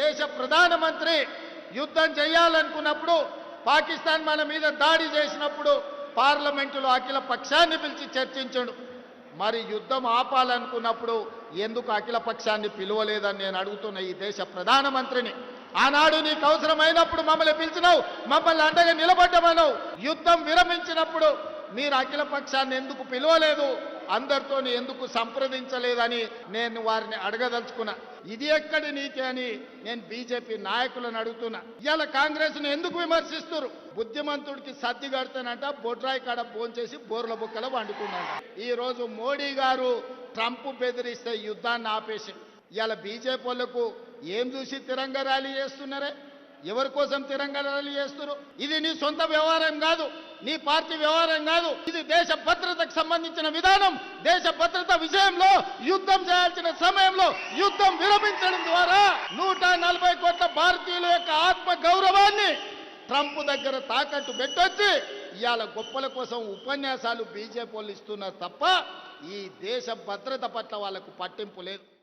దేశ ప్రధానమంత్రి యుద్ధం చేయాలనుకున్నప్పుడు పాకిస్తాన్ మన మీద దాడి చేసినప్పుడు పార్లమెంటులో అఖిల పక్షాన్ని పిలిచి చర్చించడు. మరి యుద్ధం ఆపాలనుకున్నప్పుడు ఎందుకు అఖిల పక్షాన్ని పిలువలేదని నేను అడుగుతున్న ఈ దేశ ప్రధానమంత్రిని. ఆనాడు నీకు అవసరమైనప్పుడు మమ్మల్ని పిలిచినావు, మమ్మల్ని అండగా నిలబడ్డమన్నావు. యుద్ధం విరమించినప్పుడు మీరు అఖిల పక్షాన్ని ఎందుకు పిలవలేదు, అందరితో ఎందుకు సంప్రదించలేదని నేను వారిని అడగదలుచుకున్నా. ఇది ఎక్కడి నీతి అని నేను బీజేపీ నాయకులను అడుగుతున్నా. ఇవాళ కాంగ్రెస్ను ఎందుకు విమర్శిస్తున్నారు? బుద్ధిమంతుడికి సర్ది కడతానంట బొడ్రాయి కాడ భోంచేసి బోర్ల బుక్కల వండుకున్నాడు. ఈ రోజు మోడీ గారు ట్రంప్ బెదిరిస్తే యుద్ధాన్ని ఆపేసి ఇవాళ బీజేపీ వాళ్ళకు ఏం చూసి తిరంగ ర్యాలీ చేస్తున్నారే? ఎవరి కోసం తిరంగ ర్యాలీ చేస్తున్నారు? ఇది నీ సొంత వ్యవహారం కాదు, నీ పార్టీ వ్యవహారం కాదు. ఇది దేశ భద్రతకు సంబంధించిన విధానం. దేశ భద్రత విషయంలో యుద్ధం చేయాల్సిన సమయంలో యుద్ధం విరమించడం ద్వారా 140 కోట్ల భారతీయుల యొక్క ఆత్మ గౌరవాన్ని ట్రంప్ దగ్గర తాకట్టు పెట్టొచ్చి ఇవాళ గొప్పల కోసం ఉపన్యాసాలు బీజేపీ వాళ్ళు ఇస్తున్నారు తప్ప ఈ దేశ భద్రత పట్ల వాళ్ళకు పట్టింపు లేదు.